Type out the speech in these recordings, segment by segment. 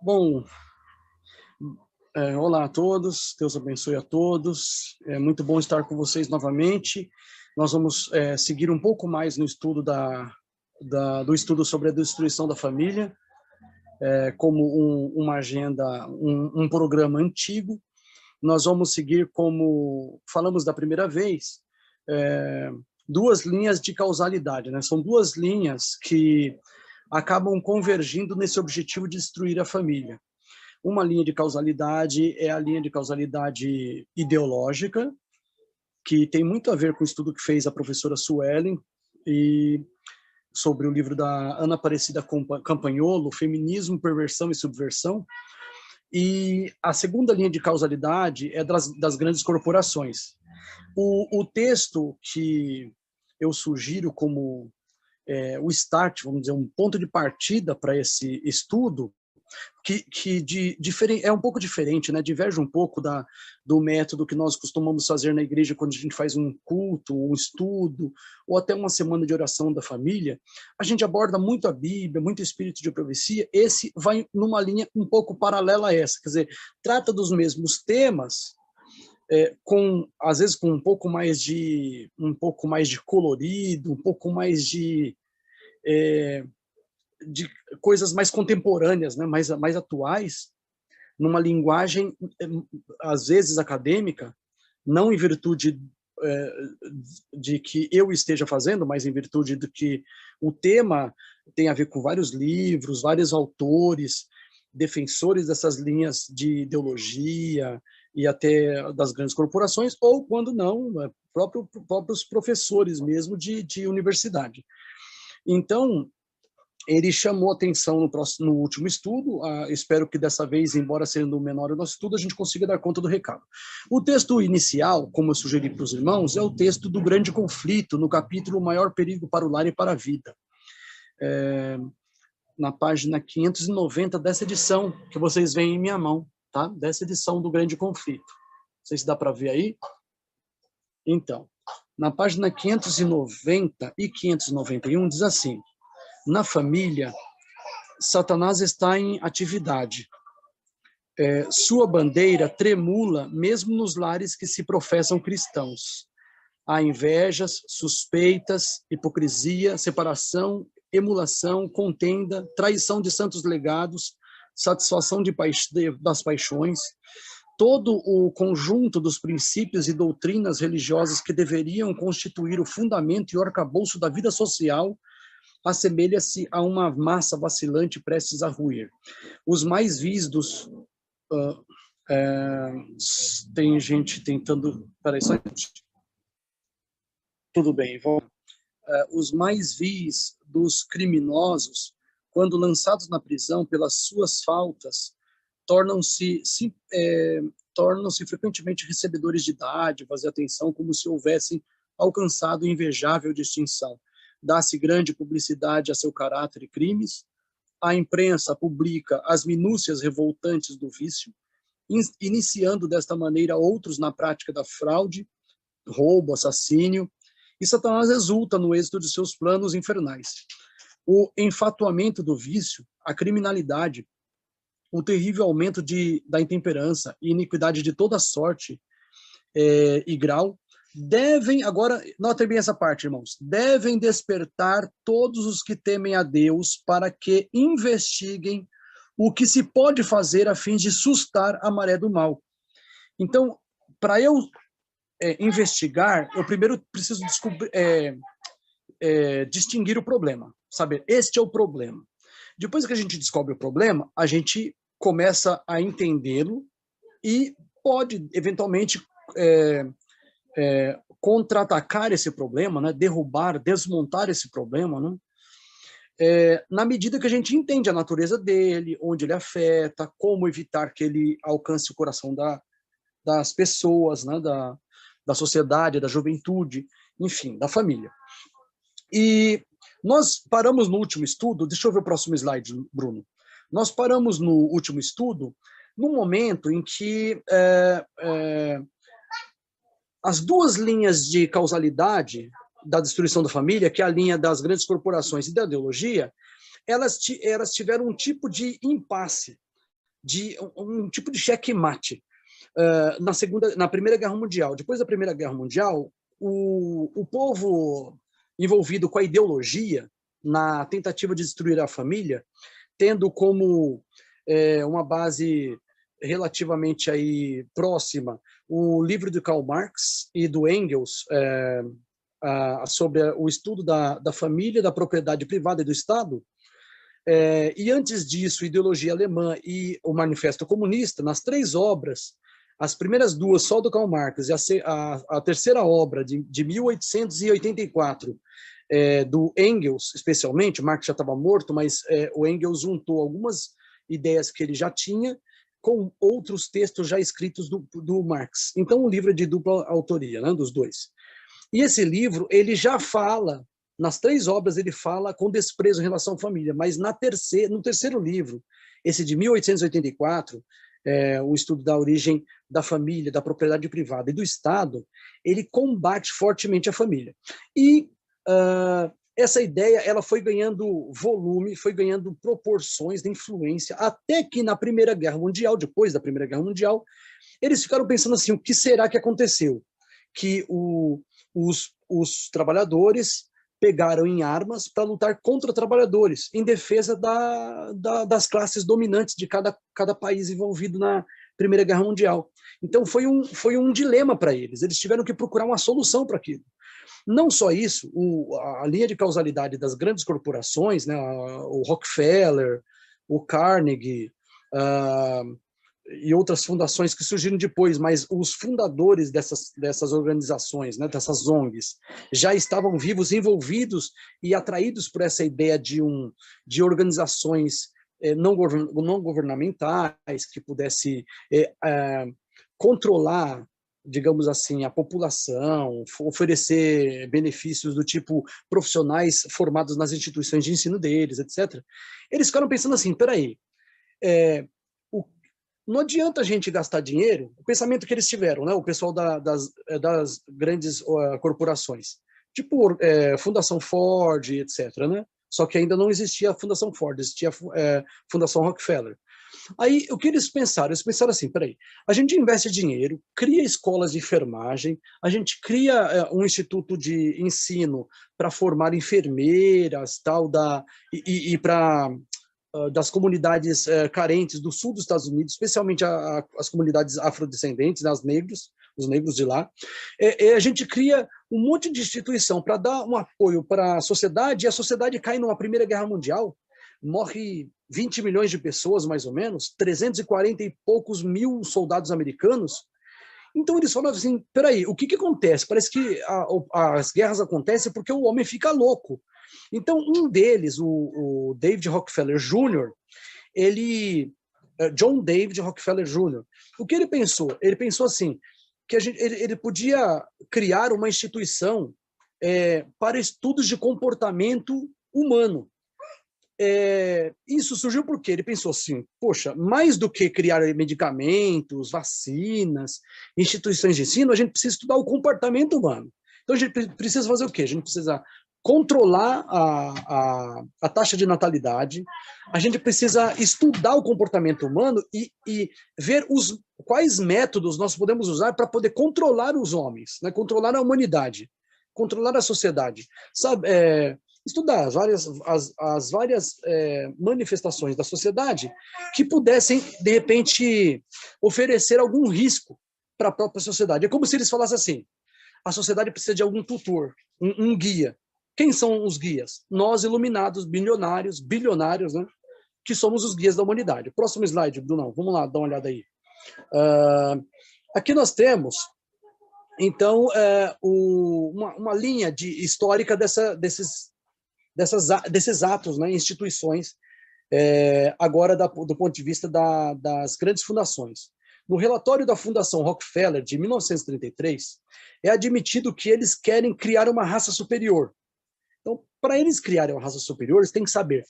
Bom, olá a todos, Deus abençoe a todos, é muito bom estar com vocês novamente. Nós vamos seguir um pouco mais no estudo do estudo sobre a destruição da família, como uma agenda, um programa antigo. Nós vamos seguir, como falamos da primeira vez, duas linhas de causalidade, né? São duas linhas que acabam convergindo nesse objetivo de destruir a família. Uma linha de causalidade é a linha de causalidade ideológica, que tem muito a ver com o estudo que fez a professora Suelen, e sobre o livro da Ana Aparecida Campagnolo, Feminismo, Perversão e Subversão. E a segunda linha de causalidade é das grandes corporações. O texto que eu sugiro como o start, vamos dizer, um ponto de partida para esse estudo, é um pouco diferente, né? Diverge um pouco do método que nós costumamos fazer na igreja quando a gente faz um culto, um estudo, ou até uma semana de oração da família. A gente aborda muito a Bíblia, muito o espírito de profecia. Esse vai numa linha um pouco paralela a essa, quer dizer, trata dos mesmos temas, às vezes com um pouco mais de colorido, um pouco mais de coisas mais contemporâneas, né, mais atuais, numa linguagem, às vezes, acadêmica, não em virtude de que eu esteja fazendo, mas em virtude de que o tema tem a ver com vários livros, vários autores, defensores dessas linhas de ideologia e até das grandes corporações, ou, quando não, próprios professores mesmo de universidade. Então, ele chamou atenção no último estudo, espero que dessa vez, embora sendo menor o nosso estudo, a gente consiga dar conta do recado. O texto inicial, como eu sugeri para os irmãos, é o texto do Grande Conflito, no capítulo O Maior Perigo para o Lar e para a Vida. Na página 590 dessa edição, que vocês veem em minha mão, tá? Dessa edição do Grande Conflito. Não sei se dá para ver aí. Então, na página 590 e 591 diz assim: na família, Satanás está em atividade. Sua bandeira tremula mesmo nos lares que se professam cristãos. Há invejas, suspeitas, hipocrisia, separação, emulação, contenda, traição de santos legados, satisfação das paixões. Todo o conjunto dos princípios e doutrinas religiosas que deveriam constituir o fundamento e o arcabouço da vida social assemelha-se a uma massa vacilante prestes a ruir. Os mais vis dos... tem gente tentando... Peraí, só... Tudo bem, vamos... os mais vis dos criminosos, quando lançados na prisão pelas suas faltas, tornam-se frequentemente recebedores de dádivas e atenção, como se houvessem alcançado invejável distinção. Dá-se grande publicidade a seu caráter e crimes, a imprensa publica as minúcias revoltantes do vício, iniciando desta maneira outros na prática da fraude, roubo, assassínio, e Satanás exulta no êxito de seus planos infernais. O enfatuamento do vício, a criminalidade, o terrível aumento da intemperança e iniquidade de toda sorte e grau, devem, agora, notem bem essa parte, irmãos, devem despertar todos os que temem a Deus para que investiguem o que se pode fazer a fim de sustar a maré do mal. Então, para eu investigar, eu primeiro preciso distinguir o problema, saber, este é o problema. Depois que a gente descobre o problema, a gente começa a entendê-lo e pode, eventualmente, contra-atacar esse problema, né? Derrubar, desmontar esse problema, né? Na medida que a gente entende a natureza dele, onde ele afeta, como evitar que ele alcance o coração das pessoas, né? Da sociedade, da juventude, enfim, da família. E nós paramos no último estudo, deixa eu ver o próximo slide, Bruno. Nós paramos no último estudo no momento em que as duas linhas de causalidade da destruição da família, que é a linha das grandes corporações e da ideologia, elas tiveram um tipo de impasse. de um tipo de checkmate na Primeira Guerra Mundial. Depois da Primeira Guerra Mundial, o povo envolvido com a ideologia na tentativa de destruir a família, tendo como uma base relativamente aí próxima o livro de Karl Marx e do Engels sobre o estudo da família, da propriedade privada e do Estado. E antes disso, ideologia alemã e o Manifesto Comunista, nas 3 obras, as primeiras 2 só do Karl Marx e a terceira obra de 1884 do Engels, especialmente, o Marx já estava morto, mas o Engels juntou algumas ideias que ele já tinha com outros textos já escritos do Marx. Então o livro é de dupla autoria, né, dos 2. E esse livro, ele já fala, nas 3 obras ele fala com desprezo em relação à família, mas no terceiro livro, esse de 1884, o estudo da origem da família, da propriedade privada e do Estado, ele combate fortemente a família. E essa ideia ela foi ganhando volume, foi ganhando proporções de influência, até que na Primeira Guerra Mundial, depois da Primeira Guerra Mundial, eles ficaram pensando assim, o que será que aconteceu? Que os trabalhadores pegaram em armas para lutar contra trabalhadores, em defesa das classes dominantes de cada país envolvido na Primeira Guerra Mundial. Então foi um dilema para eles, eles tiveram que procurar uma solução para aquilo. Não só isso, a linha de causalidade das grandes corporações, né, o Rockefeller, o Carnegie, e outras fundações que surgiram depois, mas os fundadores dessas organizações, né, dessas ONGs, já estavam vivos, envolvidos e atraídos por essa ideia de organizações não governamentais que pudesse controlar, digamos assim, a população, oferecer benefícios do tipo profissionais formados nas instituições de ensino deles, etc. Eles ficaram pensando assim, peraí, não adianta a gente gastar dinheiro, o pensamento que eles tiveram, né, o pessoal das grandes corporações, tipo Fundação Ford, etc., né? Só que ainda não existia a Fundação Ford, existia a Fundação Rockefeller. Aí, o que eles pensaram? Eles pensaram assim, peraí, a gente investe dinheiro, cria escolas de enfermagem, a gente cria um instituto de ensino para formar enfermeiras, tal, e para das comunidades carentes do sul dos Estados Unidos, especialmente as comunidades afrodescendentes, né, os negros de lá. A gente cria um monte de instituição para dar um apoio para a sociedade, e a sociedade cai numa Primeira Guerra Mundial, morre 20 milhões de pessoas, mais ou menos, 340 e poucos mil soldados americanos. Então eles falaram assim, peraí, o que acontece? Parece que as guerras acontecem porque o homem fica louco. Então um deles, o David Rockefeller Jr., John David Rockefeller Jr., o que ele pensou? Ele pensou assim, que ele podia criar uma instituição para estudos de comportamento humano. Isso surgiu porque ele pensou assim, poxa, mais do que criar medicamentos, vacinas, instituições de ensino, a gente precisa estudar o comportamento humano. Então a gente precisa fazer o quê? A gente precisa controlar a taxa de natalidade, a gente precisa estudar o comportamento humano e ver quais métodos nós podemos usar para poder controlar os homens, né? Controlar a humanidade, controlar a sociedade. Sabe, estudar as várias manifestações da sociedade que pudessem, de repente, oferecer algum risco para a própria sociedade. É como se eles falassem assim, a sociedade precisa de algum tutor, um guia. Quem são os guias? Nós, iluminados, bilionários, né, que somos os guias da humanidade. Próximo slide, Brunão, vamos lá, dar uma olhada aí. Aqui nós temos, então, uma linha histórica desses atos, né, instituições, agora do ponto de vista das grandes fundações. No relatório da Fundação Rockefeller, de 1933, é admitido que eles querem criar uma raça superior. Então, para eles criarem uma raça superior, eles têm que saber,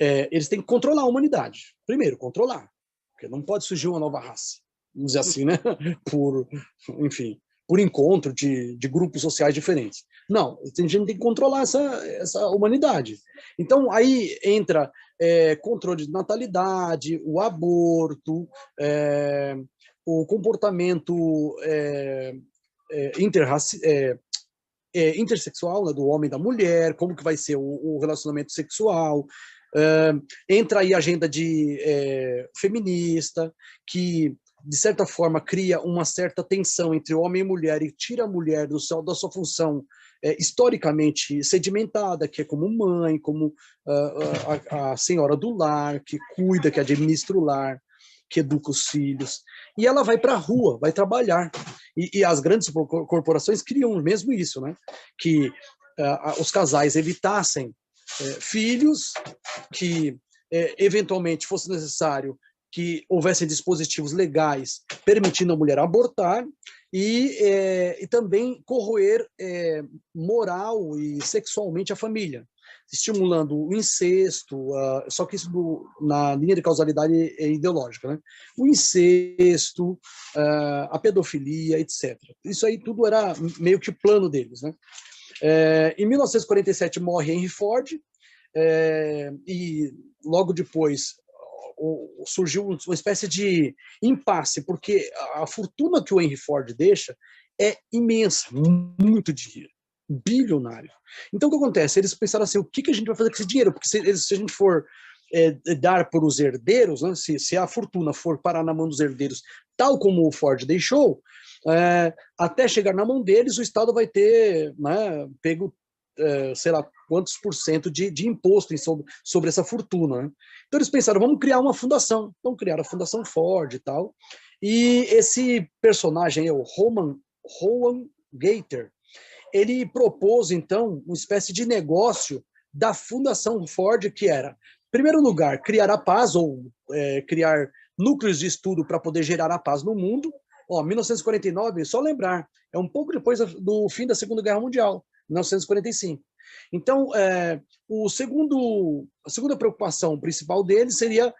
eles têm que controlar a humanidade. Primeiro, controlar, porque não pode surgir uma nova raça, vamos dizer assim, né? Por encontro de grupos sociais diferentes. Não, a gente tem que controlar essa humanidade. Então, aí entra controle de natalidade, o aborto, o comportamento intersexual, né, do homem e da mulher, como que vai ser o relacionamento sexual. Entra aí a agenda feminista, que, de certa forma, cria uma certa tensão entre homem e mulher e tira a mulher da sua função historicamente sedimentada, que é como mãe, como a senhora do lar, que cuida, que administra o lar, que educa os filhos. E ela vai para a rua, vai trabalhar. E as grandes corporações criam mesmo isso, né? Que os casais evitassem filhos, que eventualmente fosse necessário que houvessem dispositivos legais permitindo a mulher abortar e também corroer moral e sexualmente a família, estimulando o incesto, só que isso na linha de causalidade ideológica, né? O incesto, a pedofilia, etc. Isso aí tudo era meio que plano deles, né? Em 1947 morre Henry Ford, e logo depois surgiu uma espécie de impasse, porque a fortuna que o Henry Ford deixa é imensa, muito dinheiro, bilionário. Então, o que acontece? Eles pensaram assim, o que a gente vai fazer com esse dinheiro? Porque se a gente for dar para os herdeiros, né, se a fortuna for parar na mão dos herdeiros, tal como o Ford deixou, até chegar na mão deles, o Estado vai ter, né, pego sei lá quantos por cento de imposto sobre essa fortuna, né? Então eles pensaram, vamos criar uma fundação. Então criaram a Fundação Ford e tal. E esse personagem, o Rowan Gator, ele propôs, então, uma espécie de negócio da Fundação Ford, que era, em primeiro lugar, criar a paz, ou criar núcleos de estudo para poder gerar a paz no mundo. 1949, só lembrar, é um pouco depois do fim da Segunda Guerra Mundial, 1945. Então, a segunda preocupação principal deles seria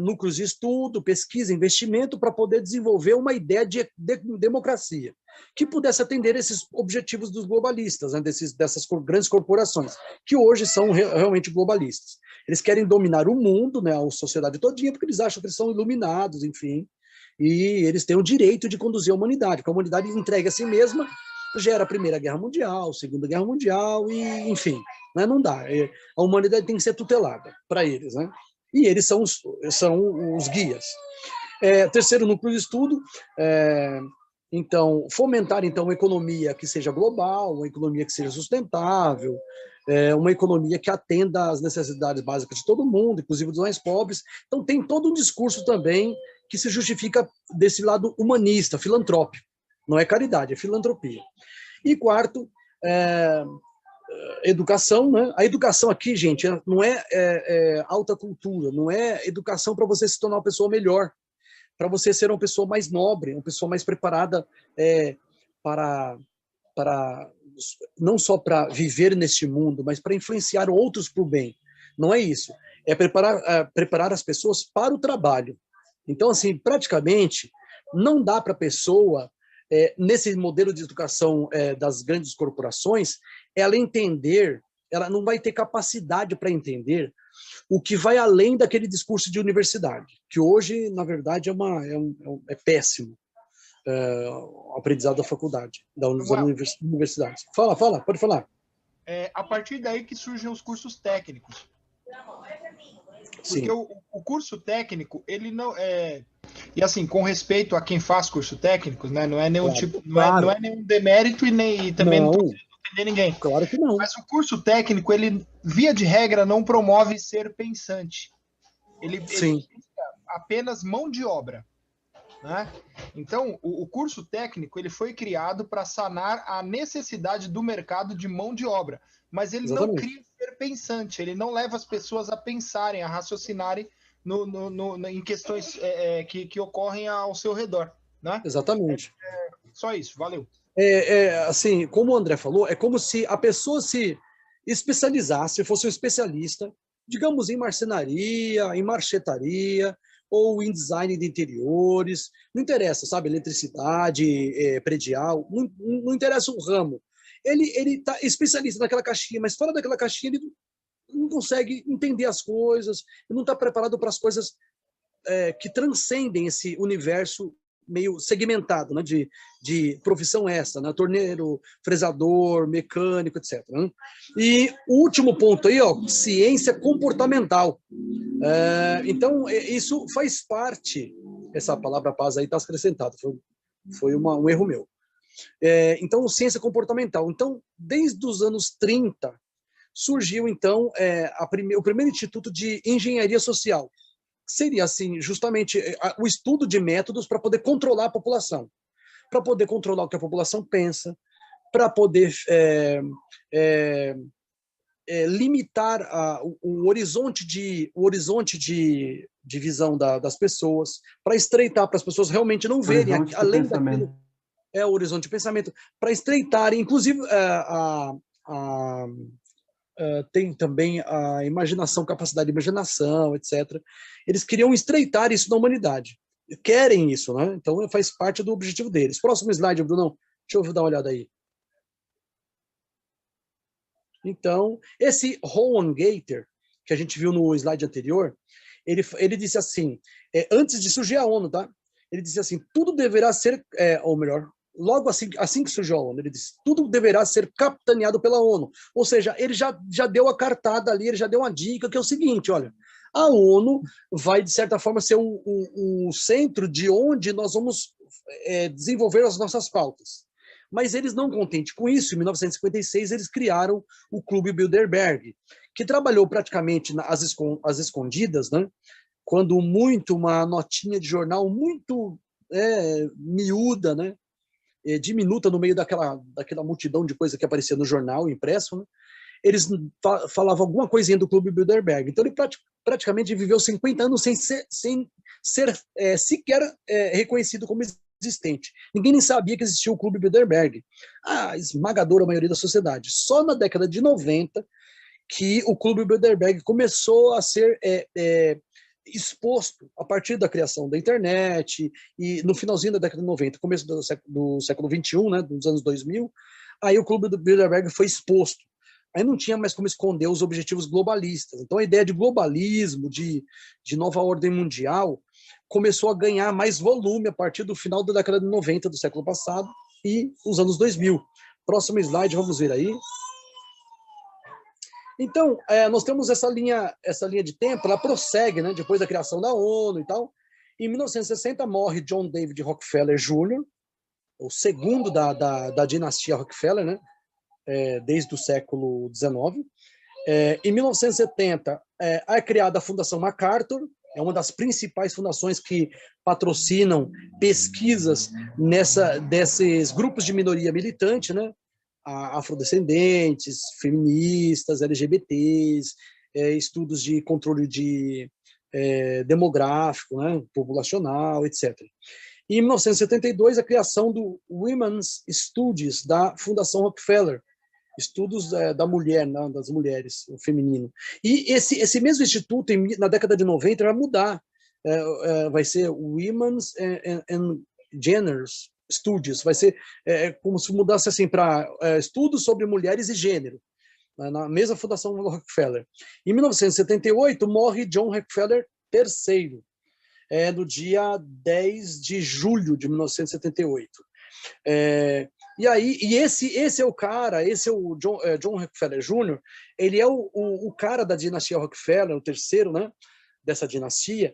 núcleos de estudo, pesquisa, investimento para poder desenvolver uma ideia de democracia que pudesse atender esses objetivos dos globalistas, né, dessas grandes corporações, que hoje são realmente globalistas. Eles querem dominar o mundo, né, a sociedade todinha, porque eles acham que eles são iluminados, enfim, e eles têm o direito de conduzir a humanidade, porque a humanidade entregue a si mesma gera a Primeira Guerra Mundial, Segunda Guerra Mundial, e enfim, né, não dá. A humanidade tem que ser tutelada para eles, né? E eles são os guias. Terceiro núcleo de estudo, então, fomentar então uma economia que seja global, uma economia que seja sustentável, uma economia que atenda às necessidades básicas de todo mundo, inclusive dos mais pobres. Então, tem todo um discurso também que se justifica desse lado humanista, filantrópico. Não é caridade, é filantropia. E quarto, educação, né? A educação aqui, gente, não é alta cultura, não é educação para você se tornar uma pessoa melhor, para você ser uma pessoa mais nobre, uma pessoa mais preparada para não só para viver neste mundo, mas para influenciar outros para o bem. Não é isso. É preparar as pessoas para o trabalho. Então, assim, praticamente, não dá para a pessoa, nesse modelo de educação das grandes corporações, ela entender, ela não vai ter capacidade para entender o que vai além daquele discurso de universidade, que hoje, na verdade, é péssimo, o aprendizado da faculdade, das universidades. Fala, pode falar. A partir daí que surgem os cursos técnicos. Sim. Porque o curso técnico, ele não é... E assim, com respeito a quem faz curso técnico, né, não é nenhum Claro, tipo, claro. não é nenhum demérito e também não estou ofender ninguém. Claro que não. Mas o curso técnico, ele, via de regra, não promove ser pensante. Ele apenas mão de obra. Né? Então, o curso técnico ele foi criado para sanar a necessidade do mercado de mão de obra, mas ele não cria ser pensante, ele não leva as pessoas a pensarem, a raciocinarem em questões que ocorrem ao seu redor. Né? Exatamente. Só isso, valeu. Assim, como o André falou, é como se a pessoa se especializasse, fosse um especialista, digamos, em marcenaria, em marchetaria, ou em design de interiores, não interessa, sabe, eletricidade, predial, não interessa o ramo. Ele está especialista naquela caixinha, mas fora daquela caixinha não consegue entender as coisas, não está preparado para as coisas que transcendem esse universo meio segmentado, né, de profissão essa, né, torneiro, fresador, mecânico, etc. Né? E o último ponto aí, ó, ciência comportamental. Então, isso faz parte, essa palavra paz aí está acrescentada, foi um erro meu. Então, ciência comportamental. Então, desde os anos 30, surgiu, então, o primeiro instituto de engenharia social. Seria, assim, justamente o estudo de métodos para poder controlar a população, para poder controlar o que a população pensa, para poder limitar o horizonte de visão das pessoas, para estreitar, para as pessoas realmente não verem além daquilo. O horizonte de pensamento, para estreitarem, inclusive tem também a imaginação, capacidade de imaginação, etc. Eles queriam estreitar isso na humanidade. Querem isso, né? Então faz parte do objetivo deles. Próximo slide, Brunão. Deixa eu dar uma olhada aí. Então, esse Rowan Gator, que a gente viu no slide anterior, ele disse assim, antes de surgir a ONU, tá? Ele disse assim, tudo deverá ser, ou melhor, logo assim que surgiu a ONU, ele disse, tudo deverá ser capitaneado pela ONU. Ou seja, ele já deu a cartada ali, ele já deu uma dica, que é o seguinte, olha, a ONU vai, de certa forma, ser o centro de onde nós vamos desenvolver as nossas pautas. Mas eles, não contentes com isso, em 1956, eles criaram o Clube Bilderberg, que trabalhou praticamente às escondidas, né? Quando muito, uma notinha de jornal muito miúda, né? Diminuta no meio daquela multidão de coisa que aparecia no jornal impresso, né? Eles falavam alguma coisinha do Clube Bilderberg. Então ele praticamente viveu 50 anos sem ser sequer reconhecido como existente. Ninguém nem sabia que existia o Clube Bilderberg. A esmagadora maioria da sociedade. Só na década de 90 que o Clube Bilderberg começou a ser exposto a partir da criação da internet e no finalzinho da década de 90, começo do século 21, né, dos anos 2000, aí o Clube do Bilderberg foi exposto. Aí não tinha mais como esconder os objetivos globalistas. Então a ideia de globalismo, de nova ordem mundial, começou a ganhar mais volume a partir do final da década de 90 do século passado e os anos 2000. Próximo slide, vamos ver aí. Então, nós temos essa linha de tempo, ela prossegue, né, depois da criação da ONU e tal. Em 1960 morre John David Rockefeller Jr., o segundo da dinastia Rockefeller, né, desde o século XIX. Em 1970 é criada a Fundação MacArthur, é uma das principais fundações que patrocinam pesquisas desses grupos de minoria militante, né? Afrodescendentes, feministas, LGBTs, estudos de controle demográfico, né? Populacional, etc. E em 1972, a criação do Women's Studies, da Fundação Rockefeller, estudos da mulher, né, das mulheres, o feminino. E esse mesmo instituto, na década de 90, vai mudar. Vai ser Women's and Genders Studies. Vai ser como se mudasse assim para estudos sobre mulheres e gênero, né, na mesma Fundação Rockefeller. Em 1978, morre John Rockefeller III, no dia 10 de julho de 1978. E aí, esse é o cara, esse é o John Rockefeller Jr., ele é o cara da dinastia Rockefeller, o terceiro, né, dessa dinastia,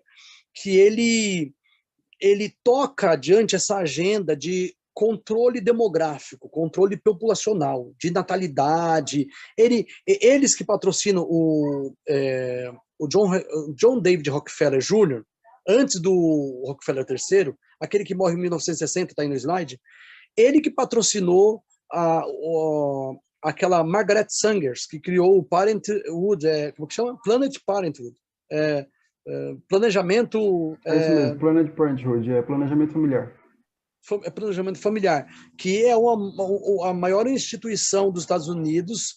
que ele toca adiante essa agenda de controle demográfico, controle populacional, de natalidade. Eles que patrocinam o John David Rockefeller Jr., antes do Rockefeller III, aquele que morre em 1960, está aí no slide, ele que patrocinou aquela Margaret Sangers, que criou o Parenthood, como que chama? Planet Parenthood. Planejamento... É isso mesmo, Planet Parenthood, planejamento familiar. Planejamento familiar, que é a maior instituição dos Estados Unidos,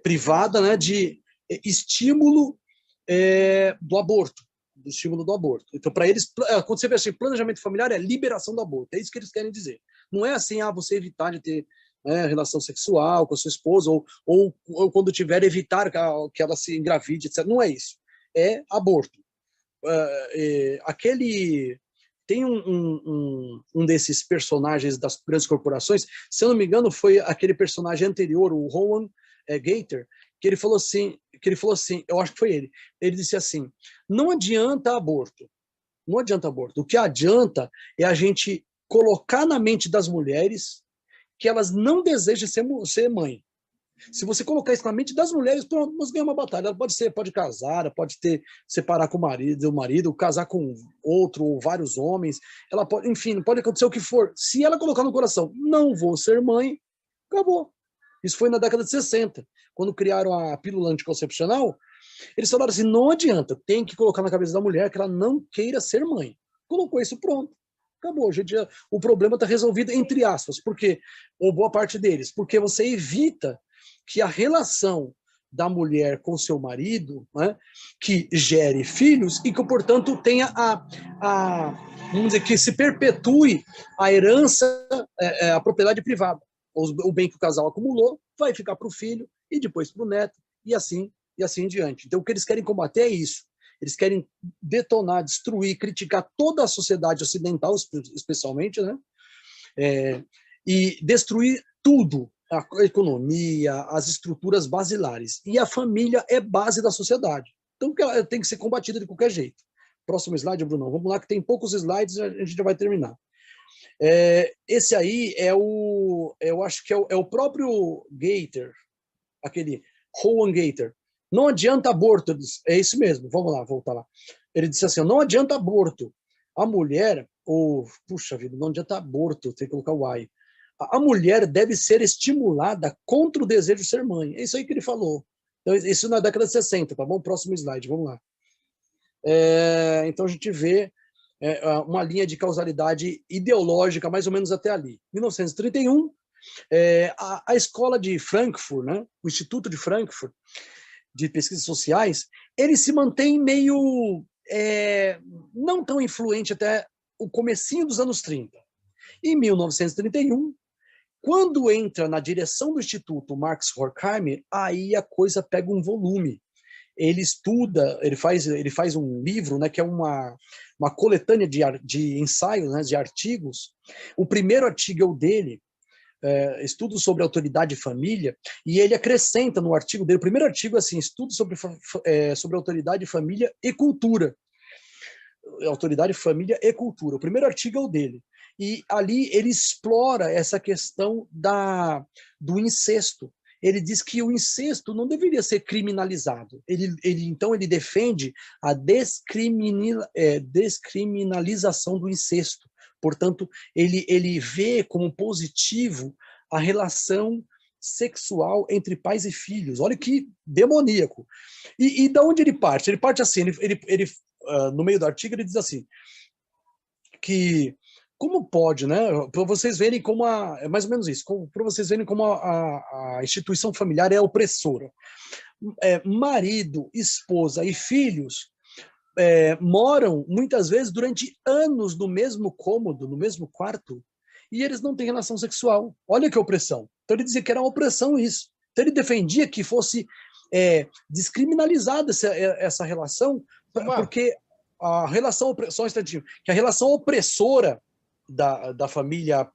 privada, né, de estímulo do aborto. Do estímulo do aborto. Então, para eles, quando você vê assim, planejamento familiar é liberação do aborto. É isso que eles querem dizer. Não é assim, você evitar de ter né, relação sexual com a sua esposa, ou quando tiver, evitar que ela se engravide, etc. Não é isso. É aborto. Tem um desses personagens das grandes corporações, se eu não me engano, foi aquele personagem anterior, o Rowan Gator, que ele falou assim, eu acho que foi ele disse assim, não adianta aborto, o que adianta é a gente colocar na mente das mulheres que elas não desejam ser mãe. Se você colocar isso na mente das mulheres, pronto, nós ganhamos uma batalha. Ela pode casar, ela pode separar com o marido, casar com outro ou vários homens. Ela pode, enfim, pode acontecer o que for. Se ela colocar no coração, não vou ser mãe, acabou. Isso foi na década de 60, quando criaram a pílula anticoncepcional. Eles falaram assim, não adianta, tem que colocar na cabeça da mulher que ela não queira ser mãe. Colocou isso, pronto. Acabou. Hoje em dia, o problema está resolvido, entre aspas. Por quê? Ou boa parte deles. Porque você evita que a relação da mulher com seu marido, né, que gere filhos e que, portanto, tenha vamos dizer, que se perpetue a herança, a propriedade privada. O bem que o casal acumulou vai ficar para o filho e depois para o neto, e assim em diante. Então, o que eles querem combater é isso. Eles querem detonar, destruir, criticar toda a sociedade ocidental, especialmente, né? E destruir tudo, a economia, as estruturas basilares. E a família é base da sociedade. Então, ela tem que ser combatida de qualquer jeito. Próximo slide, Bruno. Vamos lá, que tem poucos slides, a gente já vai terminar. Esse aí eu acho que é o próprio Gator, aquele Rowan Gator. Não adianta aborto, é isso mesmo, vamos lá, voltar lá. Ele disse assim, não adianta aborto. A mulher, puxa vida, não adianta aborto, tem que colocar o I. A mulher deve ser estimulada contra o desejo de ser mãe. É isso aí que ele falou. Então, isso na década de 60, tá bom? Próximo slide, vamos lá. Então a gente vê uma linha de causalidade ideológica mais ou menos até ali. 1931, a escola de Frankfurt, né, o Instituto de Frankfurt, de pesquisas sociais, ele se mantém meio não tão influente até o comecinho dos anos 30. Em 1931, quando entra na direção do Instituto Max Horkheimer, aí a coisa pega um volume. Ele estuda, ele faz um livro, né, que é uma coletânea de ensaios, né, de artigos. O primeiro artigo é o dele, estudos sobre autoridade e família, e ele acrescenta no artigo dele, o primeiro artigo assim, estudos sobre autoridade, família e cultura. Autoridade, família e cultura. O primeiro artigo é o dele. E ali ele explora essa questão do incesto. Ele diz que o incesto não deveria ser criminalizado. Então ele defende a descriminalização do incesto. Portanto, ele vê como positivo a relação sexual entre pais e filhos. Olha que demoníaco. E da onde ele parte? Ele parte assim, no meio do artigo ele diz assim, que como pode, né, para vocês verem como é mais ou menos isso, para vocês verem como a instituição familiar é opressora. Marido, esposa e filhos moram, muitas vezes, durante anos no mesmo cômodo, no mesmo quarto, e eles não têm relação sexual. Olha que opressão. Então ele dizia que era uma opressão isso. Então ele defendia que fosse descriminalizada essa relação, porque a relação, só um instantinho, que a relação opressora da família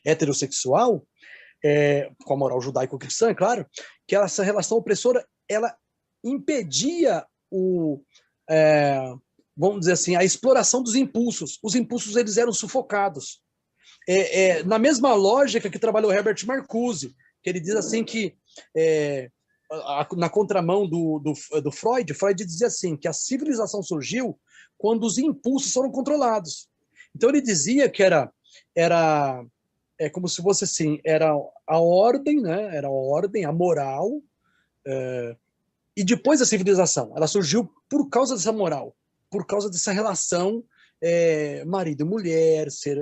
heterossexual, com a moral judaico-cristã, é claro, que essa relação opressora, ela impedia vamos dizer assim, a exploração dos impulsos. Os impulsos, eles eram sufocados. Na mesma lógica que trabalhou Herbert Marcuse, que ele diz assim que, na contramão do Freud dizia assim, que a civilização surgiu quando os impulsos foram controlados. Então ele dizia que era como se fosse assim, era a ordem, né? Era a ordem, a moral, e depois a civilização. Ela surgiu por causa dessa moral, por causa dessa relação marido e mulher, ser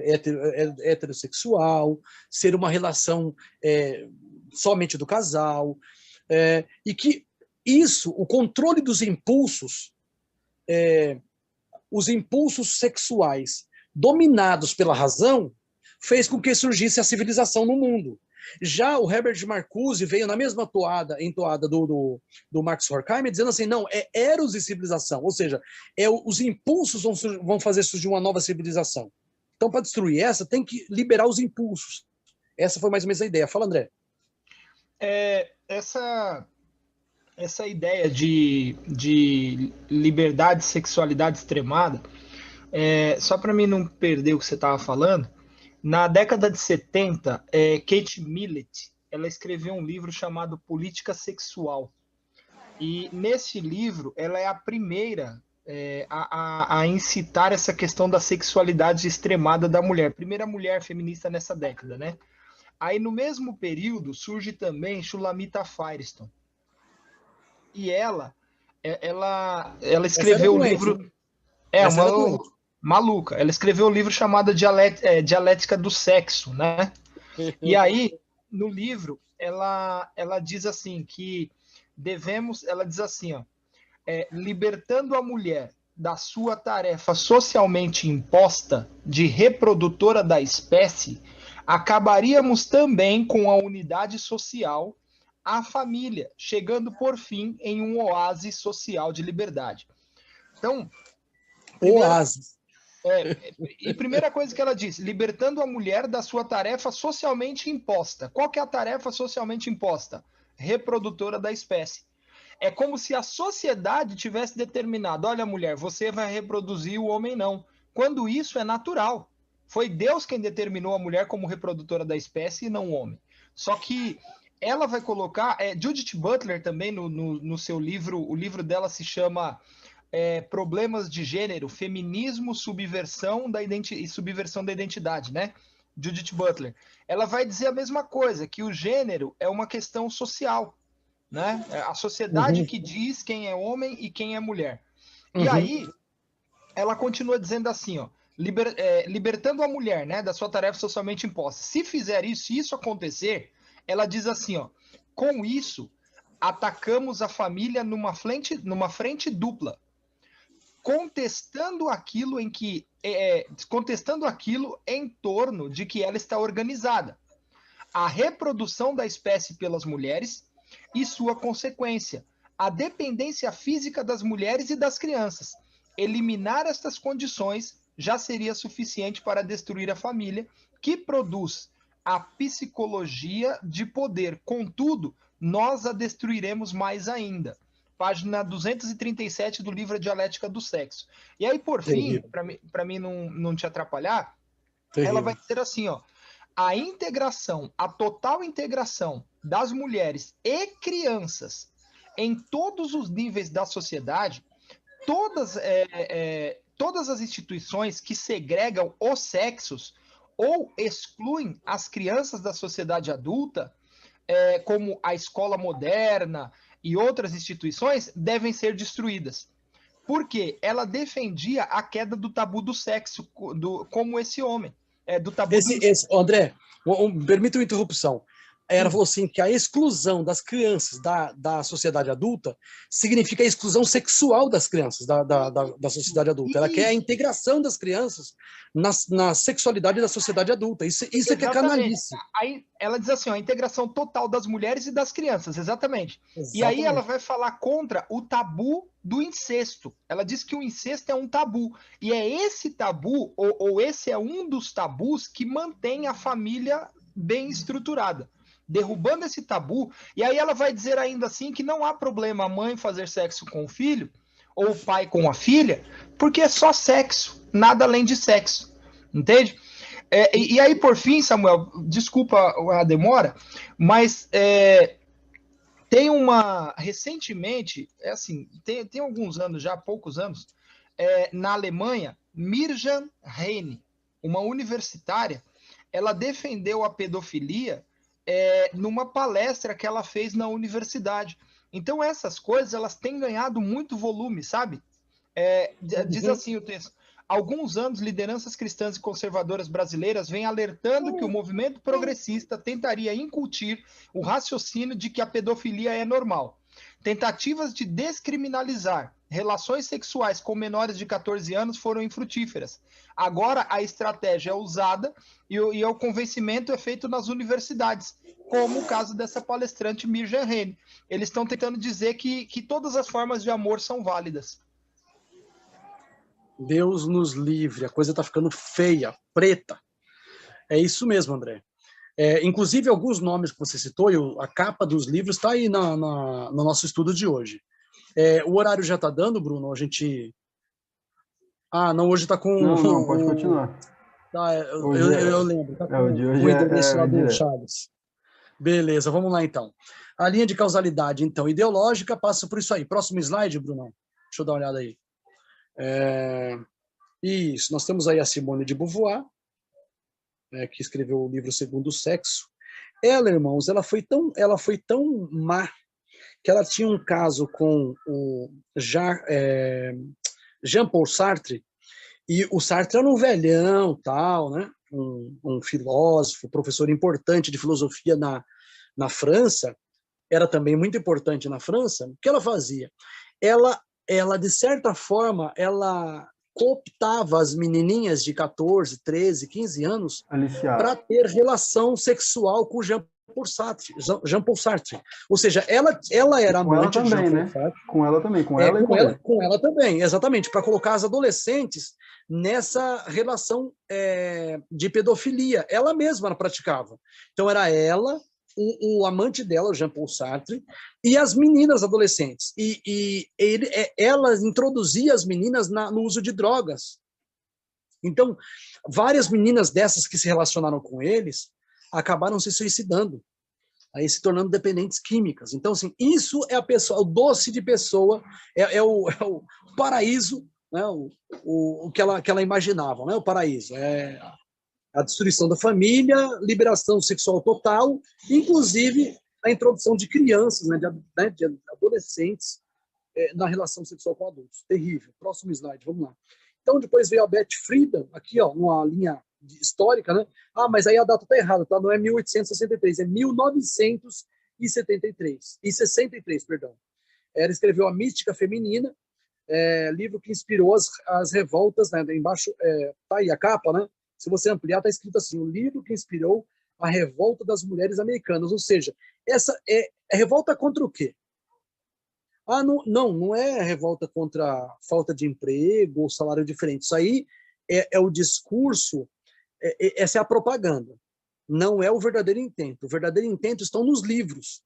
heterossexual, ser uma relação somente do casal, e que isso, o controle dos impulsos, os impulsos sexuais dominados pela razão, fez com que surgisse a civilização no mundo. Já o Herbert Marcuse veio na mesma entoada do Max Horkheimer, dizendo assim, não, é eros e civilização, ou seja, os impulsos vão fazer surgir uma nova civilização. Então, para destruir essa, tem que liberar os impulsos. Essa foi mais ou menos a ideia. Fala, André. Essa ideia de liberdade e sexualidade extremada, só para mim não perder o que você estava falando, na década de 70, Kate Millett, ela escreveu um livro chamado Política Sexual. E nesse livro, ela é a primeira a incitar essa questão da sexualidade extremada da mulher. Primeira mulher feminista nessa década, né? Aí, no mesmo período, surge também Shulamita Firestone. E ela escreveu o livro... maluca. Ela escreveu um livro chamado Dialética do Sexo, né? E aí, no livro, ela diz assim que ela diz assim, ó, libertando a mulher da sua tarefa socialmente imposta de reprodutora da espécie, acabaríamos também com a unidade social, a família, chegando por fim em um oásis social de liberdade. Então, oásis. E primeira coisa que ela diz, libertando a mulher da sua tarefa socialmente imposta. Qual que é a tarefa socialmente imposta? Reprodutora da espécie. É como se a sociedade tivesse determinado, olha, mulher, você vai reproduzir, o homem não. Quando isso é natural. Foi Deus quem determinou a mulher como reprodutora da espécie e não o homem. Só que ela vai colocar... Judith Butler também, no seu livro, o livro dela se chama... Problemas de gênero, feminismo, subversão da identidade, né? Judith Butler. Ela vai dizer a mesma coisa, que o gênero é uma questão social, né? A sociedade que diz quem é homem e quem é mulher. E aí, ela continua dizendo assim, ó, libertando a mulher, né, da sua tarefa socialmente imposta. Se fizer isso, se isso acontecer, ela diz assim, ó, com isso, atacamos a família numa frente dupla, contestando aquilo em torno de que ela está organizada. A reprodução da espécie pelas mulheres e sua consequência, a dependência física das mulheres e das crianças. Eliminar estas condições já seria suficiente para destruir a família, que produz a psicologia de poder. Contudo, nós a destruiremos mais ainda. Página 237 do livro Dialética do Sexo. E aí, por fim, para mim não te atrapalhar, ela vai dizer assim, ó, a total integração das mulheres e crianças em todos os níveis da sociedade, todas as instituições que segregam os sexos ou excluem as crianças da sociedade adulta, como a escola moderna e outras instituições, devem ser destruídas. Porque ela defendia a queda do tabu do sexo, como esse homem. Do tabu André, permita uma interrupção. Ela falou assim que a exclusão das crianças da sociedade adulta significa a exclusão sexual das crianças da sociedade adulta. Ela quer a integração das crianças na sexualidade da sociedade adulta. Isso é que é canalice. Aí ela diz assim, ó, a integração total das mulheres e das crianças, exatamente. E aí ela vai falar contra o tabu do incesto. Ela diz que o incesto é um tabu. E é esse tabu, ou esse é um dos tabus que mantém a família bem estruturada. Derrubando esse tabu, e aí ela vai dizer ainda assim que não há problema a mãe fazer sexo com o filho, ou o pai com a filha, porque é só sexo, nada além de sexo, entende? E aí, por fim, Samuel, desculpa a demora, mas tem recentemente, tem alguns anos já, poucos anos, na Alemanha, Mirjam Reine, uma universitária, ela defendeu a pedofilia numa palestra que ela fez na universidade. Então, essas coisas, elas têm ganhado muito volume, sabe? Diz assim o texto. Há alguns anos, lideranças cristãs e conservadoras brasileiras vêm alertando que o movimento progressista tentaria incutir o raciocínio de que a pedofilia é normal. Tentativas de descriminalizar relações sexuais com menores de 14 anos foram infrutíferas. Agora a estratégia é usada e o convencimento é feito nas universidades, como o caso dessa palestrante Mirjam Rene. Eles estão tentando dizer que todas as formas de amor são válidas. Deus nos livre, a coisa está ficando feia, preta. É isso mesmo, André. Inclusive, alguns nomes que você citou, a capa dos livros está aí no nosso estudo de hoje. O horário já está dando, Bruno? A gente... Ah, não, hoje está com... Não, pode continuar. Tá, eu lembro. Está com o de o hoje endereço lá do direto. Chaves. Beleza, vamos lá então. A linha de causalidade, então, ideológica, passa por isso aí. Próximo slide, Bruno. Deixa eu dar uma olhada aí. Isso, nós temos aí a Simone de Beauvoir, que escreveu o livro Segundo Sexo. Ela, irmãos, ela foi tão má que ela tinha um caso com o Jean-Paul Sartre, e o Sartre era um velhão, tal, né? Um filósofo, professor importante de filosofia na França, era também muito importante na França. O que ela fazia? Ela de certa forma, ela cooptava as menininhas de 14, 13, 15 anos para ter relação sexual com Jean-Paul Sartre. Ou seja, ela era amante de Jean-Paul Sartre. Com ela também, com ela também, exatamente, para colocar as adolescentes nessa relação de pedofilia. Ela mesma praticava. Então era ela, o amante dela, o Jean-Paul Sartre, e as meninas adolescentes. Ela introduzia as meninas no uso de drogas. Então, várias meninas dessas que se relacionaram com eles acabaram se suicidando, aí se tornando dependentes químicas. Então, assim, isso é a pessoa, o doce de pessoa, é o paraíso, né, o que ela imaginava, né, o paraíso. A destruição da família, liberação sexual total, inclusive a introdução de crianças, né, de adolescentes na relação sexual com adultos. Terrível. Próximo slide, vamos lá. Então, depois veio a Beth Friedan, aqui, ó, numa linha histórica, né? Ah, mas aí a data está errada, tá? Não é 1863, é 1963, perdão. Ela escreveu A Mística Feminina, livro que inspirou as revoltas, né? Embaixo tá aí a capa, né? Se você ampliar, está escrito assim: o livro que inspirou a revolta das mulheres americanas. Ou seja, essa é revolta contra o quê? Ah, não é revolta contra a falta de emprego ou salário diferente. Isso aí é o discurso, essa é a propaganda. Não é o verdadeiro intento. O verdadeiro intento estão nos livros.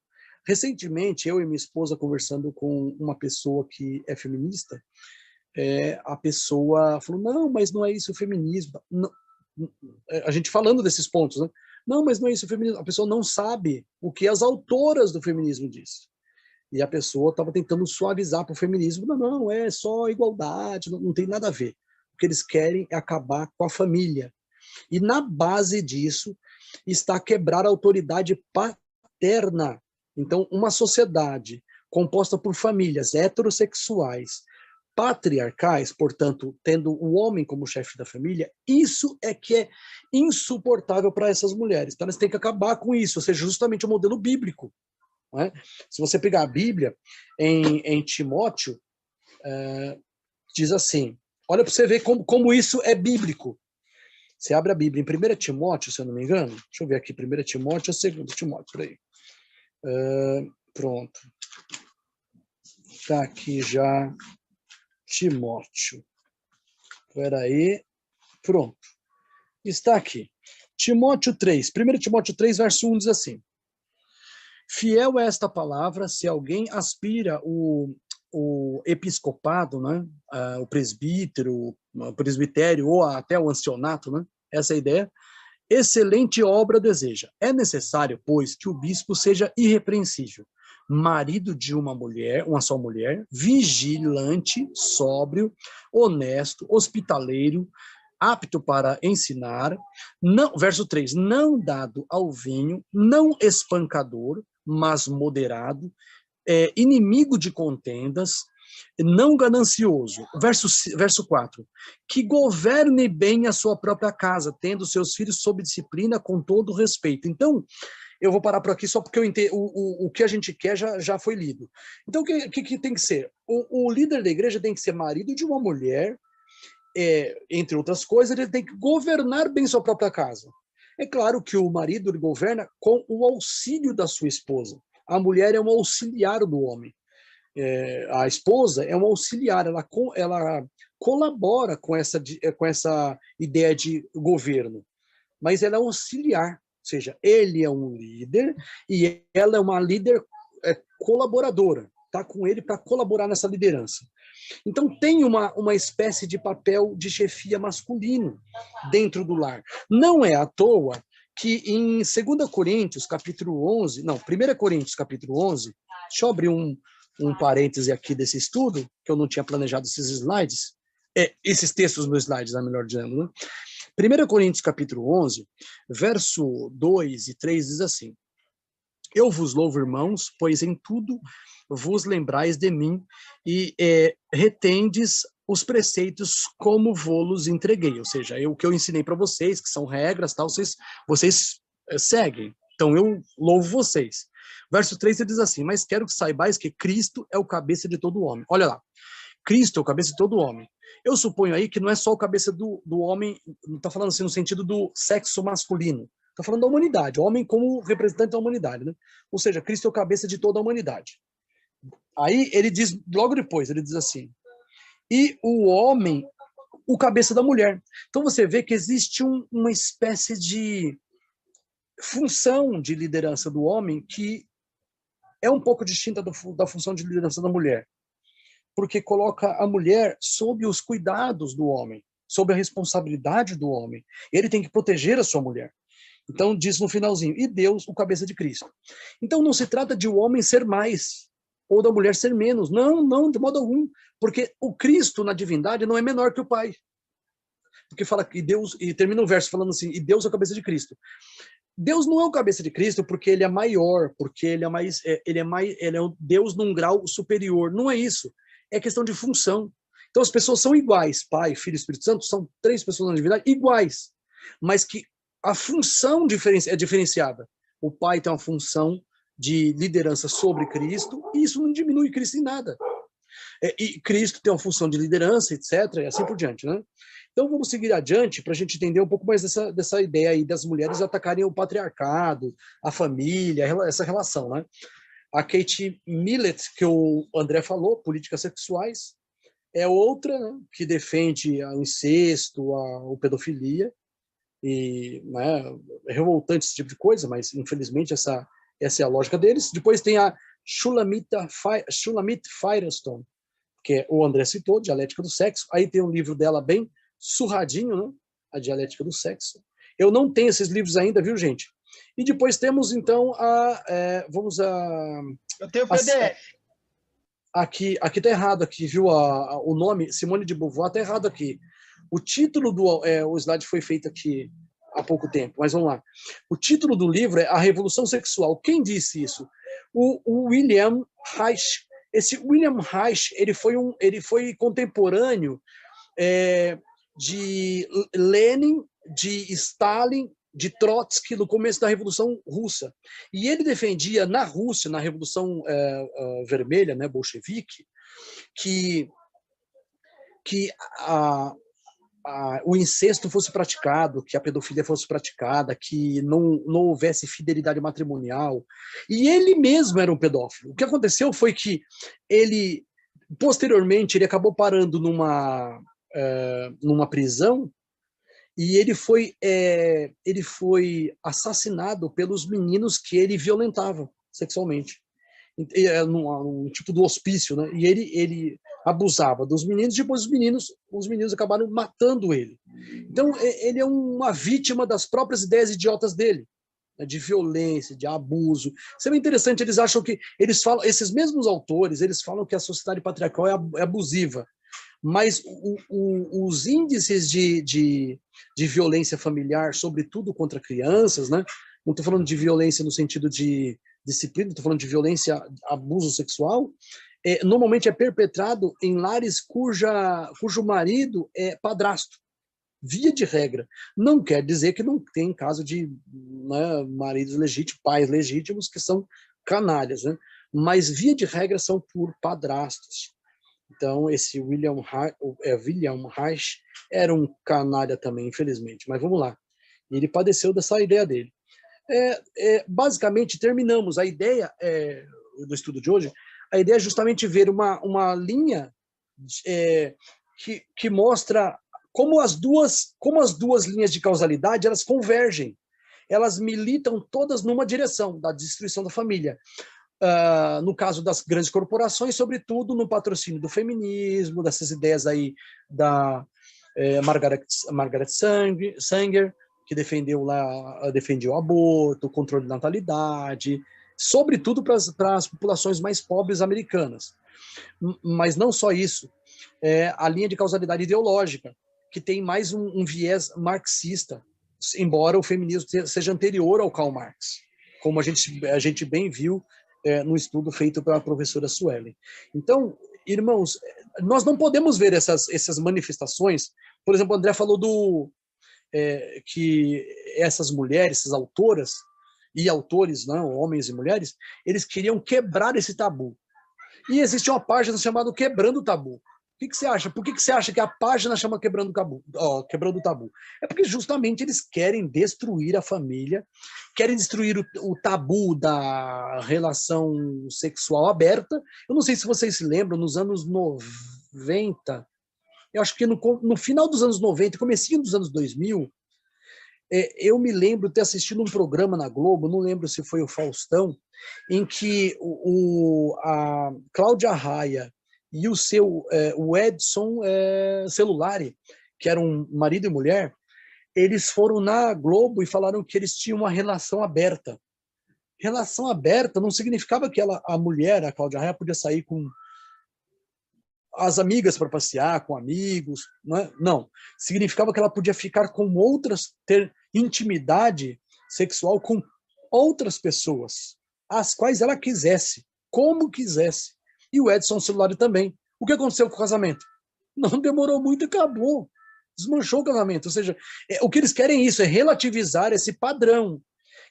Recentemente, eu e minha esposa conversando com uma pessoa que é feminista, a pessoa falou, não, mas não é isso o feminismo. Não, a gente falando desses pontos, né? Não, mas não é isso o feminismo. A pessoa não sabe o que as autoras do feminismo dizem. E a pessoa estava tentando suavizar para o feminismo. Não, é só igualdade, não tem nada a ver. O que eles querem é acabar com a família. E na base disso está quebrar a autoridade paterna. Então, uma sociedade composta por famílias heterossexuais, patriarcais, portanto, tendo o homem como chefe da família, isso é que é insuportável para essas mulheres. Então, elas têm que acabar com isso, ou seja, justamente o modelo bíblico. Não é? Se você pegar a Bíblia, em Timóteo, diz assim, olha para você ver como isso é bíblico. Você abre a Bíblia em 1 Timóteo, se eu não me engano, deixa eu ver aqui, 1 Timóteo ou 2 Timóteo, peraí. Pronto. Está aqui já Timóteo. Peraí. Pronto. Está aqui. Timóteo 3. 1 Timóteo 3, verso 1 diz assim: fiel é esta palavra, se alguém aspira o episcopado, né? O presbitério ou até o ancianato, né? Essa é a ideia. Excelente obra deseja. É necessário, pois, que o bispo seja irrepreensível, marido de uma só mulher, vigilante, sóbrio, honesto, hospitaleiro, apto para ensinar, não, verso 3, não dado ao vinho, não espancador, mas moderado, inimigo de contendas, não ganancioso. Verso 4, que governe bem a sua própria casa, tendo seus filhos sob disciplina com todo respeito. Então, eu vou parar por aqui só porque eu entendo, o que a gente quer já foi lido. Então, o que tem que ser? O líder da igreja tem que ser marido de uma mulher, entre outras coisas, ele tem que governar bem sua própria casa. É claro que o marido ele governa com o auxílio da sua esposa. A mulher é um auxiliar do homem. A esposa é um auxiliar, ela colabora com essa ideia de governo, mas ela é um auxiliar, ou seja, ele é um líder e ela é uma líder colaboradora, está com ele para colaborar nessa liderança. Então tem uma espécie de papel de chefia masculino dentro do lar. Não é à toa que em 2 Coríntios, capítulo 11, não, 1 Coríntios, capítulo 11, deixa eu abrir um parêntese aqui desse estudo, que eu não tinha planejado esses slides, esses textos nos slides, melhor dizendo, né? 1 Coríntios, capítulo 11, verso 2 e 3 diz assim: eu vos louvo, irmãos, pois em tudo vos lembrais de mim e retendes os preceitos como vos entreguei. Ou seja, o que eu ensinei para vocês, que são regras, tal, vocês seguem. Então eu louvo vocês. Verso 3 ele diz assim: mas quero que saibais que Cristo é o cabeça de todo homem. Olha lá, Cristo é o cabeça de todo homem. Eu suponho aí que não é só o cabeça do homem, não está falando assim no sentido do sexo masculino, está falando da humanidade, o homem como representante da humanidade, né? Ou seja, Cristo é o cabeça de toda a humanidade. Aí ele diz, logo depois, ele diz assim: e o homem, o cabeça da mulher. Então você vê que existe uma espécie de função de liderança do homem que é um pouco distinta da função de liderança da mulher, porque coloca a mulher sob os cuidados do homem, sob a responsabilidade do homem. Ele tem que proteger a sua mulher. Então diz no finalzinho: e Deus, o cabeça de Cristo. Então não se trata de o homem ser mais ou da mulher ser menos. Não, de modo algum. Porque o Cristo na divindade não é menor que o Pai. Porque fala que Deus, e termina o verso falando assim: e Deus é o cabeça de Cristo. Deus não é o cabeça de Cristo porque ele é maior, porque ele é um Deus num grau superior. Não é isso. É questão de função. Então as pessoas são iguais, Pai, Filho e Espírito Santo, são 3 pessoas na divindade iguais, mas que a função é diferenciada. O Pai tem uma função de liderança sobre Cristo, e isso não diminui Cristo em nada. E Cristo tem uma função de liderança, etc., e assim por diante, né? Então vamos seguir adiante para a gente entender um pouco mais dessa ideia aí das mulheres atacarem o patriarcado, a família, essa relação, né? A Kate Millett, que o André falou, políticas sexuais, é outra, né, que defende o incesto, a pedofilia, e né, é revoltante esse tipo de coisa, mas infelizmente essa é a lógica deles. Depois tem a Shulamit Firestone, que o André citou, Dialética do Sexo. Aí tem um livro dela bem surradinho, né? A Dialética do Sexo. Eu não tenho esses livros ainda, viu, gente? E depois temos, então, eu tenho o PDF. Aqui tá errado, aqui, viu? O nome, Simone de Beauvoir, tá errado aqui. O título o slide foi feito aqui há pouco tempo, mas vamos lá. O título do livro é A Revolução Sexual. Quem disse isso? O William Reich. Esse William Reich, ele foi contemporâneo de Lenin, de Stalin, de Trotsky no começo da Revolução Russa. E ele defendia na Rússia, na Revolução Vermelha, né, bolchevique, que o incesto fosse praticado, que a pedofilia fosse praticada, que não houvesse fidelidade matrimonial. E ele mesmo era um pedófilo. O que aconteceu foi que ele, posteriormente, ele acabou parando numa prisão e ele foi assassinado pelos meninos que ele violentava sexualmente. Num tipo do hospício, né? E ele abusava dos meninos, depois os meninos acabaram matando ele. Então, ele é uma vítima das próprias ideias idiotas dele, né? De violência, de abuso. Isso é bem interessante, eles acham que, esses mesmos autores, eles falam que a sociedade patriarcal é abusiva, mas os índices de violência familiar, sobretudo contra crianças, né? Não estou falando de violência no sentido de disciplina, estou falando de violência, abuso sexual, normalmente é perpetrado em lares cujo marido é padrasto, via de regra. Não quer dizer que não tem caso de, né, maridos legítimos, pais legítimos que são canalhas, né? Mas via de regra são por padrastos. Então esse William Reich era um canalha também, infelizmente. Mas vamos lá. Ele padeceu dessa ideia dele. Basicamente, terminamos. A ideia do estudo de hoje, a ideia é justamente ver uma linha que mostra como as duas linhas de causalidade elas convergem. Elas militam todas numa direção, da destruição da família. No caso das grandes corporações, sobretudo no patrocínio do feminismo, dessas ideias aí da Margaret Sanger, que defendeu o aborto, o controle de natalidade, sobretudo para as populações mais pobres americanas. Mas não só isso, a linha de causalidade ideológica, que tem mais um viés marxista, embora o feminismo seja anterior ao Karl Marx, como a gente bem viu no estudo feito pela professora Suelen. Então, irmãos, nós não podemos ver essas manifestações. Por exemplo, o André falou que essas mulheres, essas autoras e autores, não, homens e mulheres, eles queriam quebrar esse tabu. E existe uma página chamada Quebrando o Tabu. O que você acha? Por que você acha que a página chama Quebrando o Tabu? É porque justamente eles querem destruir a família, querem destruir o tabu da relação sexual aberta. Eu não sei se vocês se lembram, nos anos 90, eu acho que no final dos anos 90, comecinho dos anos 2000, eu me lembro de ter assistido um programa na Globo, não lembro se foi o Faustão, em que a Cláudia Raia e o Edson Celulari, que eram marido e mulher, eles foram na Globo e falaram que eles tinham uma relação aberta. Relação aberta não significava que a mulher, a Cláudia Raia, podia sair com as amigas para passear, com amigos, não. Significava que ela podia ficar com outras, ter intimidade sexual com outras pessoas, as quais ela quisesse, como quisesse. E o Edson Celulari também. O que aconteceu com o casamento? Não demorou muito e acabou. Desmanchou o casamento. Ou seja, o que eles querem é relativizar esse padrão,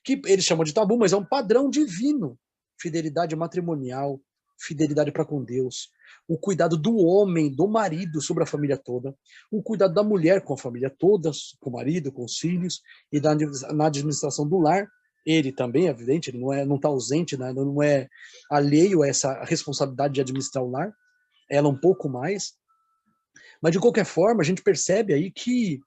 que eles chamam de tabu, mas é um padrão divino. Fidelidade matrimonial, fidelidade para com Deus, o cuidado do homem, do marido sobre a família toda, o cuidado da mulher com a família toda, com o marido, com os filhos, e na administração do lar. Ele também, é evidente, ele não está ausente, né? Não é alheio a essa responsabilidade de administrar o lar, ela um pouco mais. Mas, de qualquer forma, a gente percebe aí que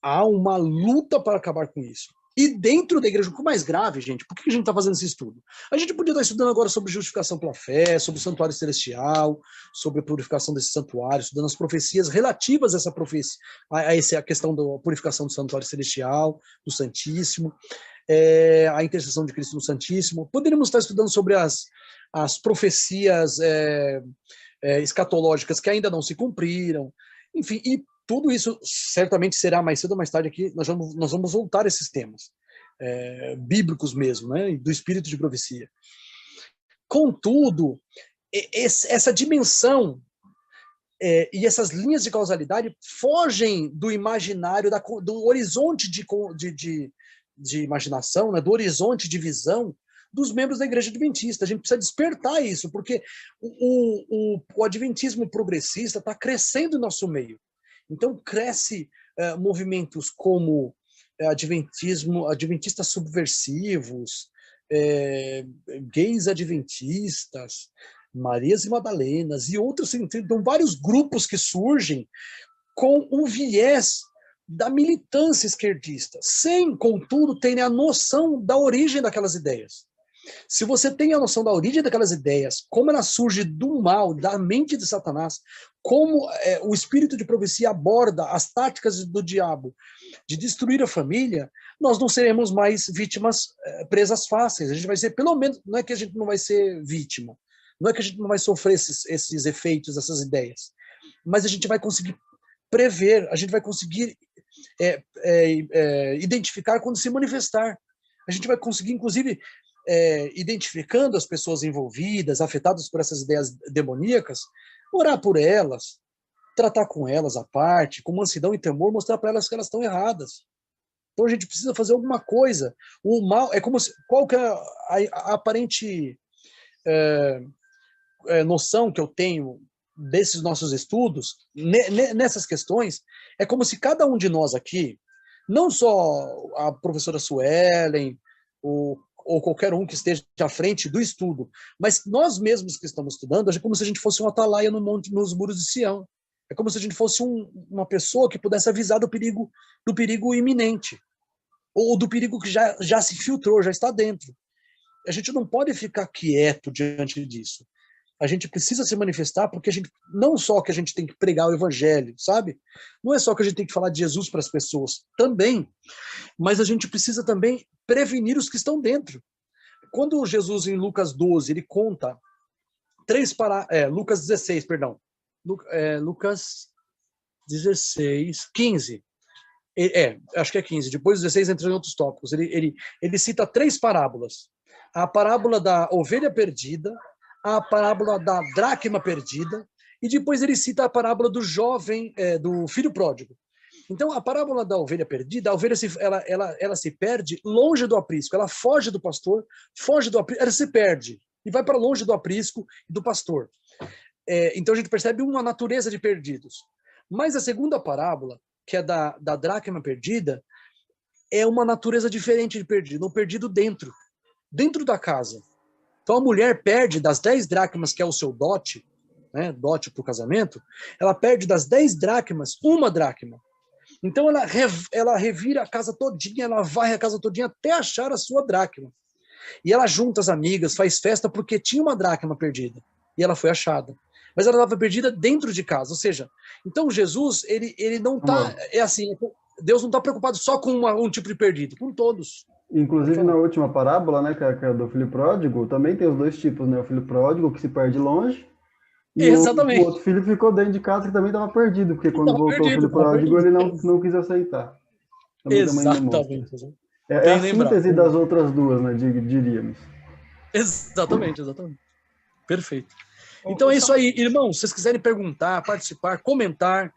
há uma luta para acabar com isso. E dentro da igreja, o que é mais grave, gente, por que a gente está fazendo esse estudo? A gente podia estar estudando agora sobre justificação pela fé, sobre o santuário celestial, sobre a purificação desse santuário, estudando as profecias relativas a essa profecia, a questão da purificação do santuário celestial, do Santíssimo, a intercessão de Cristo no Santíssimo. Poderíamos estar estudando sobre as profecias escatológicas que ainda não se cumpriram, enfim, e tudo isso certamente será mais cedo ou mais tarde aqui, nós vamos voltar a esses temas bíblicos mesmo, né, do espírito de profecia. Contudo, essa dimensão e essas linhas de causalidade fogem do imaginário, do horizonte de imaginação, né, do horizonte de visão dos membros da Igreja Adventista. A gente precisa despertar isso, porque o adventismo progressista está crescendo no nosso meio. Então, cresce movimentos como adventistas subversivos, gays adventistas, Marias e Madalenas e outros. Então, vários grupos que surgem com um viés da militância esquerdista, sem, contudo, terem a noção da origem daquelas ideias. Se você tem a noção da origem daquelas ideias, como ela surge do mal, da mente de Satanás, como o espírito de profecia aborda as táticas do diabo de destruir a família, nós não seremos mais vítimas presas fáceis. A gente vai ser, pelo menos, não é que a gente não vai ser vítima, não é que a gente não vai sofrer esses efeitos, essas ideias, mas a gente vai conseguir prever, a gente vai conseguir identificar quando se manifestar. A gente vai conseguir, inclusive, identificando as pessoas envolvidas, afetadas por essas ideias demoníacas, orar por elas, tratar com elas à parte, com mansidão e temor, mostrar para elas que elas estão erradas. Então a gente precisa fazer alguma coisa. O mal é como se, qual que é a aparente noção que eu tenho desses nossos estudos, nessas questões, é como se cada um de nós aqui, não só a professora Suelen, ou qualquer um que esteja à frente do estudo, mas nós mesmos que estamos estudando, é como se a gente fosse um atalaia nos muros de Sião. É como se a gente fosse uma pessoa que pudesse avisar do perigo iminente, ou do perigo que já se filtrou, já está dentro. A gente não pode ficar quieto diante disso. A gente precisa se manifestar, porque não só que a gente tem que pregar o evangelho, sabe? Não é só que a gente tem que falar de Jesus para as pessoas, também, mas a gente precisa também prevenir os que estão dentro. Quando Jesus, em Lucas 12, ele conta Lucas 16, perdão, Lucas 16, 15, acho que é 15, depois 16 entra em outros tópicos, ele cita 3 parábolas: a parábola da ovelha perdida, a parábola da dracma perdida, e depois ele cita a parábola do jovem, do filho pródigo. Então, a parábola da ovelha perdida, a ovelha ela se perde longe do aprisco, ela foge do pastor, ela se perde e vai para longe do aprisco e do pastor. Então, a gente percebe uma natureza de perdidos. Mas a segunda parábola, que é da dracma perdida, é uma natureza diferente de perdido, um perdido dentro da casa. Então, a mulher perde das 10 dracmas, que é o seu dote, né, dote para o casamento, ela perde das 10 dracmas, 1 dracma. Então, ela revira a casa todinha, ela varre a casa todinha até achar a sua dracma. E ela junta as amigas, faz festa porque tinha uma dracma perdida. E ela foi achada. Mas ela estava perdida dentro de casa. Ou seja, então Jesus, ele não está... Deus não está preocupado só com um tipo de perdido, com todos. Inclusive, na última parábola, né, que é do filho pródigo, também tem os 2 tipos, né? O filho pródigo, que se perde longe, e exatamente. O outro filho ficou dentro de casa, que também estava perdido, porque quando voltou o filho pródigo, ele não quis aceitar. Também exatamente. É a síntese das outras 2, né, diríamos. Exatamente. Então é isso aí, irmãos. Se vocês quiserem perguntar, participar, comentar,